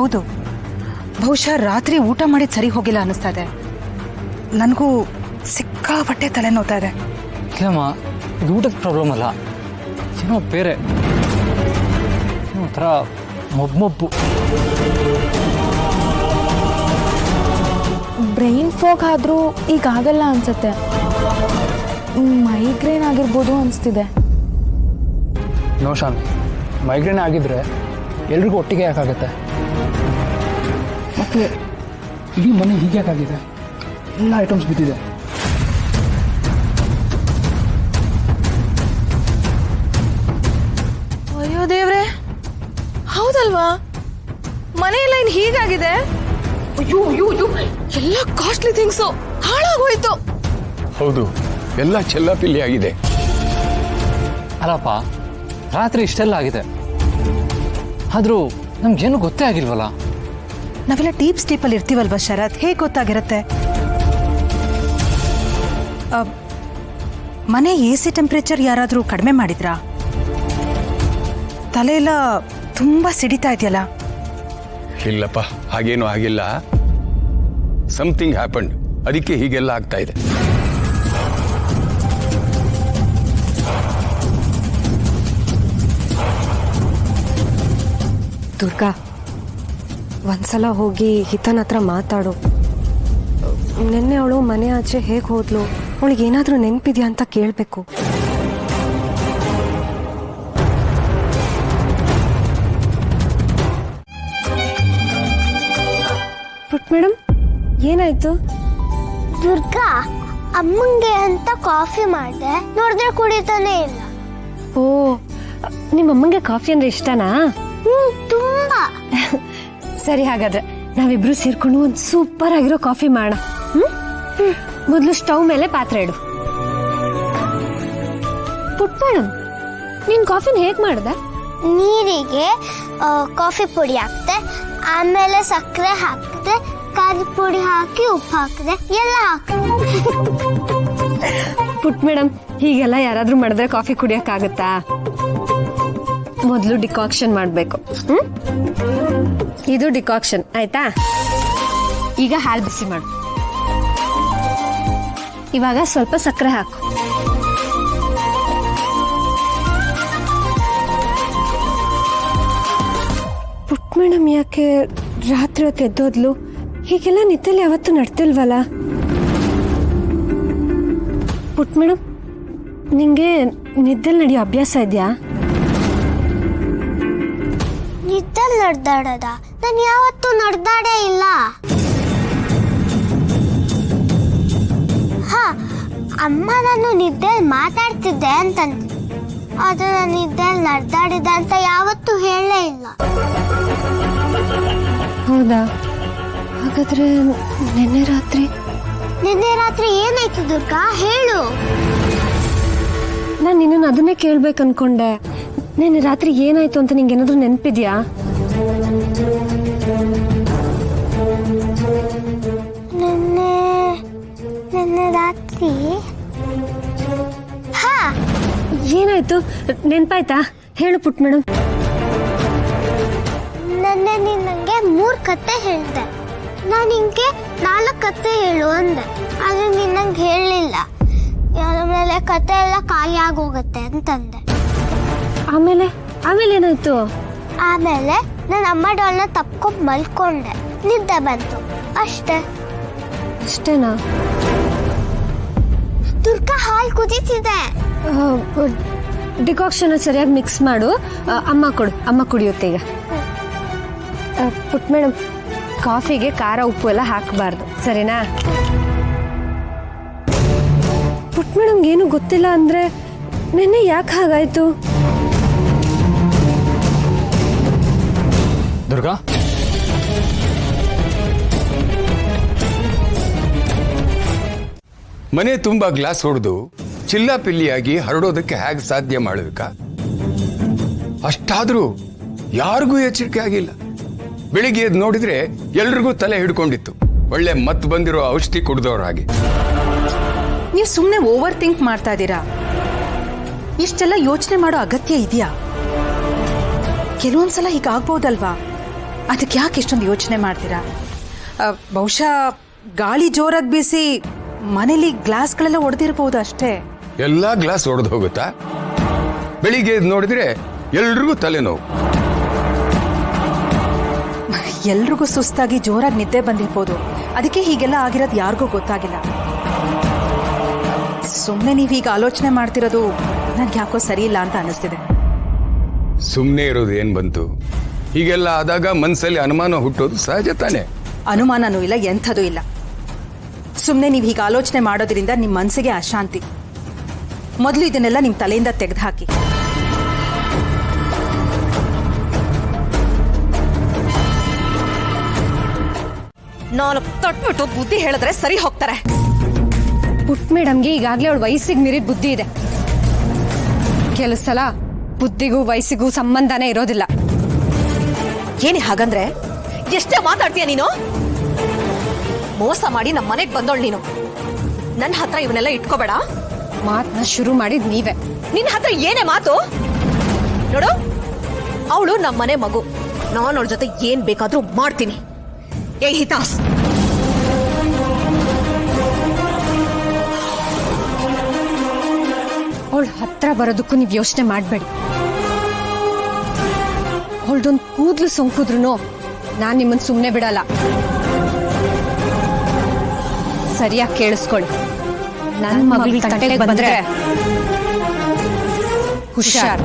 ಹೌದು, ಬಹುಶಃ ರಾತ್ರಿ ಊಟ ಮಾಡಿದ್ ಸರಿ ಹೋಗಿಲ್ಲ ಅನ್ನಿಸ್ತಾ ಇದೆ. ನನಗೂ ಸಿಕ್ಕಾಪಟ್ಟೆ ತಲೆ ನೋತಾ ಇದೆ. ಇಲ್ಲಮ್ಮ, ಇದು ಊಟದ ಪ್ರಾಬ್ಲಮ್ ಅಲ್ಲ, ಏನೋ ಬೇರೆ ಒಂಥರ ಮೊಬ್ಬು. ಬ್ರೈನ್ ಫಾಗ್ ಆದರೂ ಈಗ ಆಗಲ್ಲ ಅನ್ಸುತ್ತೆ. ಮೈಗ್ರೇನ್ ಆಗಿರ್ಬೋದು ಅನಿಸ್ತಿದೆ. ನೋ ಶಾಮಿ, ಮೈಗ್ರೇನ್ ಆಗಿದ್ರೆ ಎಲ್ರಿಗೂ ಒಟ್ಟಿಗೆ ಯಾಕಾಗುತ್ತೆ? ಮತ್ತೆ ಇಡೀ ಮನೆ ಹೀಗೆ ಯಾಕಾಗಿದೆ? ಎಲ್ಲ ಐಟಮ್ಸ್ ಬಿದ್ದಿದೆ. ಅಯ್ಯೋ ದೇವ್ರೆ, ಹೌದಲ್ವಾ? ಮನೆಯೆಲ್ಲ ಇನ್ನು ಹೀಗಾಗಿದೆ. ಅಯ್ಯೋ ಅಯ್ಯೋ ಅಯ್ಯೋ, ಎಲ್ಲ ಕಾಸ್ಟ್ಲಿ ಥಿಂಗ್ಸು ಹಾಳಾಗೋಯ್ತು. ಹೌದು, ಎಲ್ಲ ಚೆಲ್ಲಾಪಿಲ್ಲಿ ಆಗಿದೆ. ಅಲ್ಲಪ್ಪ, ರಾತ್ರಿ ಇಷ್ಟೆಲ್ಲ ಆಗಿದೆ, ಆದರೂ ನಮ್ಗೇನು ಗೊತ್ತೇ ಆಗಿಲ್ವಲ್ಲ. ನಾವೆಲ್ಲ ಡೀಪ್ ಸ್ಲೀಪಲ್ಲಿ ಇರ್ತೀವಲ್ವ ಶರತ್, ಹೇಗೆ ಗೊತ್ತಾಗಿರುತ್ತೆ? ಮನೆ AC ಟೆಂಪ್ರೇಚರ್ ಯಾರಾದರೂ ಕಡಿಮೆ ಮಾಡಿದ್ರಾ? ತಲೆ ಎಲ್ಲ ತುಂಬಾ ಸಿಡಿತಾ ಇದೆಯಲ್ಲ. ಇಲ್ಲಪ್ಪ, ಹಾಗೇನು ಆಗಿಲ್ಲ. ಸಮಥಿಂಗ್ ಹ್ಯಾಪನ್ಡ್, ಅದಕ್ಕೆ ಹೀಗೆಲ್ಲ ಆಗ್ತಾ ಇದೆ. ದುರ್ಗಾ, ಒಂದ್ಸಲ ಹೋಗಿ ಹಿತನ ಹತ್ರ ಮಾತಾಡು. ನಿನ್ನೆ ಅವಳು ಮನೆ ಆಚೆ ಹೇಗೆ ಹೋದ್ಲು, ಅವಳಿಗೆ ಏನಾದರೂ ನೆನಪಿದ್ಯಾ ಅಂತ ಕೇಳಬೇಕು. ಪುಟ್ ಮೇಡಮ್, ಏನಾಯ್ತು? ದುರ್ಗಾ, ಅಮ್ಮಂಗೆ ಅಂತ ಕಾಫಿ ಮಾಡಿದೆ, ನೋಡಿದ್ರೆ ಕುಡಿತಾನೆ ಇಲ್ಲ. ಓ, ನಿಮ್ಮ ಅಮ್ಮಂಗೆ ಕಾಫಿ ಅಂದ್ರೆ ಇಷ್ಟನಾ? ತುಂಬಾ. ಸರಿ, ಹಾಗಾದ್ರೆ ನಾವಿಬ್ರು ಸೇರ್ಕೊಂಡು ಒಂದು ಸೂಪರ್ ಆಗಿರೋ ಕಾಫಿ ಮಾಡೋಣ. ಮೊದಲು ಸ್ಟವ್ ಮೇಲೆ ಪಾತ್ರೆ ಇಡು. ಪುಟ್ ಮೇಡಮ್, ನೀನ್ ಕಾಫಿನ ಹೇಗ್ ಮಾಡ್ದೆ? ನೀರಿಗೆ ಕಾಫಿ ಪುಡಿ ಹಾಕ್ತೆ, ಆಮೇಲೆ ಸಕ್ಕರೆ ಹಾಕಿದೆ, ಖಾರದ ಪುಡಿ ಹಾಕಿ ಉಪ್ಪು ಹಾಕಿದೆ, ಎಲ್ಲ ಹಾಕಿದೆ. ಪುಟ್ ಮೇಡಮ್, ಹೀಗೆಲ್ಲ ಯಾರಾದ್ರೂ ಮಾಡಿದ್ರೆ ಕಾಫಿ ಕುಡಿಯಕ್ಕಾಗತ್ತಾ? ಮೊದಲು ಡಿಕಾಕ್ಷನ್ ಮಾಡಬೇಕು. ಇದು ಡಿಕಾಕ್ಷನ್ ಆಯ್ತಾ? ಈಗ ಹಾಲು ಬಿಸಿ ಮಾಡು. ಇವಾಗ ಸ್ವಲ್ಪ ಸಕ್ಕರೆ ಹಾಕು. ಪುಟ್ ಮೇಡಮ್ ಯಾಕೆ ರಾತ್ರಿ ಹೊತ್ತು ಎದ್ದೋದ್ಲು? ಹೀಗೆಲ್ಲ ನಿದ್ದೆಲಿ ಯಾವತ್ತೂ ನಡ್ತಿಲ್ವಲ್ಲ? ಪುಟ್ ಮೇಡಮ್, ನಿಂಗೆ ನಿದ್ದೆಲಿ ನಡೆಯೋ ಅಭ್ಯಾಸ ಇದೆಯಾ? ನಿದ್ದೆಲ್ ನಡೆದಾಡೋದ? ನಾನು ಯಾವತ್ತೂ ನಡೆದಾಡೇ ಇಲ್ಲ. ಹಾ, ಅಮ್ಮ ನಾನು ನಿದ್ದೆಲ್ ಮಾತಾಡ್ತಿದ್ದೆ ಅಂತಂತ, ಅದು ನಾನು ನಿದ್ದೆಲ್ ನಡೆದಾಡಿದೆ ಅಂತ ಯಾವತ್ತೂ ಹೇಳೇ ಇಲ್ಲ. ಹೌದಾ? ಹಾಗಾದ್ರೆ ನಿನ್ನೆ ರಾತ್ರಿ ಏನಾಯ್ತು ದುರ್ಗಾ, ಹೇಳು. ನಾನು ನಿನ್ನನ್ನು ಅದನ್ನೇ ಕೇಳ್ಬೇಕು ಅನ್ಕೊಂಡೆ. ನಿನ್ನೆ ರಾತ್ರಿ ಏನಾಯ್ತು ಅಂತ ನಿಂಗೆ ಏನಾದ್ರೂ ನೆನಪಿದ್ಯಾ? ನಿನ್ನೆ ರಾತ್ರಿ ಹಾ, ಏನಾಯ್ತು? ನೆನ್ಪಾಯ್ತಾ? ಹೇಳು ಪುಟ್ ಮೇಡಮ್. ನಿನ್ನೆ ನೀನ್ ನಂಗೆ 3 ಕತೆ ಹೇಳ್ದೆ, ನಾನು ನಿಂಗೆ 4 ಕತೆ ಹೇಳು ಅಂದೆ, ಆದ್ರೆ ನೀನ್ ನಂಗೆ ಹೇಳಲಿಲ್ಲ. ಯಾರ ಮೇಲೆ ಕತೆ ಎಲ್ಲ ಖಾಲಿ ಆಗೋಗತ್ತೆ ಅಂತಂದೆ. ಆಮೇಲೆ ಏನಾಯ್ತು? ಆಮೇಲೆ ನನ್ನ ಅಮ್ಮ ಡಾಲ್ನ ತಪ್ಕೊಂಡ್ ಮಲ್ಕೊಂಡೆ, ನಿದ್ದೆ ಬಂತು, ಅಷ್ಟೇನಾ? ದುರ್ಗಾ, ಹಾಲು ಕುದೀತಿದೆ. ಡಿಕಾಕ್ಷನ್ ಸರಿಯಾಗಿ ಮಿಕ್ಸ್ ಮಾಡು. ಅಮ್ಮ ಕುಡಿಯುತ್ತೆ ಈಗ. ಪುಟ್ ಮೇಡಮ್, ಕಾಫಿಗೆ ಖಾರ ಉಪ್ಪು ಎಲ್ಲ ಹಾಕಬಾರ್ದು, ಸರಿನಾ? ಪುಟ್ ಮೇಡಮ್ಗೆ ಏನು ಗೊತ್ತಿಲ್ಲ ಅಂದ್ರೆ ನಿನ್ನೆ ಯಾಕೆ ಹಾಗಾಯ್ತು? ದುರ್ಗಾ, ಮನೆ ತುಂಬಾ ಗ್ಲಾಸ್ ಹೊಡೆದು ಚಿಲ್ಲಾಪಿಲ್ಲಿಯಾಗಿ ಹರಡೋದಕ್ಕೆ ಹೇಗೆ ಸಾಧ್ಯ ಮಾಡಬೇಕಾ? ಅಷ್ಟಾದ್ರೂ ಯಾರಿಗೂ ಎಚ್ಚರಿಕೆ ಆಗಿಲ್ಲ. ಬೆಳಿಗ್ಗೆ ಎದ್ದು ನೋಡಿದ್ರೆ ಎಲ್ರಿಗೂ ತಲೆ ಹಿಡ್ಕೊಂಡಿತ್ತು, ಒಳ್ಳೆ ಮತ್ ಬಂದಿರೋ ಔಷಧಿ ಕುಡ್ದವ್ರ ಹಾಗೆ. ನೀವು ಸುಮ್ಮನೆ ಓವರ್ ಥಿಂಕ್ ಮಾಡ್ತಾ ಇದ್ದೀರಾ. ಇಷ್ಟೆಲ್ಲ ಯೋಚನೆ ಮಾಡೋ ಅಗತ್ಯ ಇದೆಯಾ? ಕೆಲವೊಂದ್ಸಲ ಹೀಗಾಗ್ಬೋದಲ್ವಾ? ಅದಕ್ಕೆ ಯಾಕೆ ಇಷ್ಟೊಂದು ಯೋಚನೆ ಮಾಡ್ತೀರಾ? ಬಹುಶಃ ಗಾಳಿ ಜೋರಾಗಿ ಬೀಸಿ ಮನೇಲಿ ಗ್ಲಾಸ್ಗಳೆಲ್ಲ ಒಡೆದಿರ್ಬೋದು ಅಷ್ಟೇ. ಎಲ್ಲ ಗ್ಲಾಸ್ ಒಡೆದು ಹೋಗುತ್ತಾ? ಬೆಳಿಗ್ಗೆ ಎದ್ದು ನೋಡಿದ್ರೆ ಎಲ್ರಿಗೂ ತಲೆನೋವು. ಎಲ್ರಿಗೂ ಸುಸ್ತಾಗಿ ಜೋರಾಗಿ ನಿದ್ದೆ ಬಂದಿರ್ಬೋದು. ಅದಕ್ಕೆ ಹೀಗೆಲ್ಲ ಆಗಿರೋದು ಯಾರಿಗೂ ಗೊತ್ತಾಗಿಲ್ಲ. ಸುಮ್ಮನೆ ನೀವೀಗ ಆಲೋಚನೆ ಮಾಡ್ತಿರೋದು ನನಗೆ ಯಾಕೋ ಸರಿ ಇಲ್ಲ ಅಂತ ಅನಿಸ್ತಿದೆ. ಸುಮ್ಮನೆ ಇರೋದು ಏನ್ ಬಂತು? ಹೀಗೆಲ್ಲ ಆದಾಗ ಮನಸ್ಸಲ್ಲಿ ಅನುಮಾನ ಹುಟ್ಟೋದು ಸಹಜ ತಾನೆ. ಅನುಮಾನನೂ ಇಲ್ಲ, ಎಂಥದೂ ಇಲ್ಲ. ಸುಮ್ಮನೆ ನೀವು ಹೀಗೆ ಆಲೋಚನೆ ಮಾಡೋದ್ರಿಂದ ನಿಮ್ಮ ಮನಸ್ಸಿಗೆ ಅಶಾಂತಿ. ಮೊದಲು ಇದನ್ನೆಲ್ಲ ನಿಮ್ಮ ತಲೆಯಿಂದ ತೆಗೆದುಹಾಕಿ. ನಾನು ತಟ್ಬಿಟ್ಟು ಬುದ್ಧಿ ಹೇಳಿದ್ರೆ ಸರಿ ಹೋಗ್ತಾರೆ. ಪುಟ್ ಮೇಡಮ್ಗೆ ಈಗಾಗಲೇ ಅವಳ ವಯಸ್ಸಿಗೆ ಮೀರಿದ ಬುದ್ಧಿ ಇದೆ. ಕೆಲವು ಸಲ ಬುದ್ಧಿಗೂ ವಯಸ್ಸಿಗೂ ಸಂಬಂಧನೇ ಇರೋದಿಲ್ಲ. ಏನಿ ಹಾಗಂದ್ರೆ ಎಷ್ಟೇ ಮಾತಾಡ್ತೀಯ ನೀನು? ಮೋಸ ಮಾಡಿ ನಮ್ಮ ಮನೆಗೆ ಬಂದೋಳು ನೀನು. ನನ್ನ ಹತ್ರ ಇವನ್ನೆಲ್ಲ ಇಟ್ಕೋಬೇಡ. ಮಾತನ್ನ ಶುರು ಮಾಡಿದ್ ನೀವೇ. ನಿನ್ನ ಹತ್ರ ಏನೇ ಮಾತು? ನೋಡು, ಅವಳು ನಮ್ಮ ಮನೆ ಮಗು. ನಾನು ಅವಳ ಜೊತೆ ಏನ್ ಬೇಕಾದ್ರೂ ಮಾಡ್ತೀನಿ. ಏ ಹಿತಾಸ್, ಅವಳ ಹತ್ರ ಬರೋದಕ್ಕೂ ನೀವು ಯೋಚನೆ ಮಾಡಬೇಡಿ. ಅವಳದೊಂದು ಕೂದಲು ಸೋಂಕಿದ್ರು ನಾನು ನಿಮ್ಮನ್ನು ಸುಮ್ಮನೆ ಬಿಡಲ್ಲ. ಸರಿಯಾಗಿ ಕೇಳಿಸ್ಕೊಳ್ಳಿ. ನನ್ನ ಮಗಳ ತಟ್ಟೆಗೆ ಬಂದ್ರೆ ಹುಷಾರ್.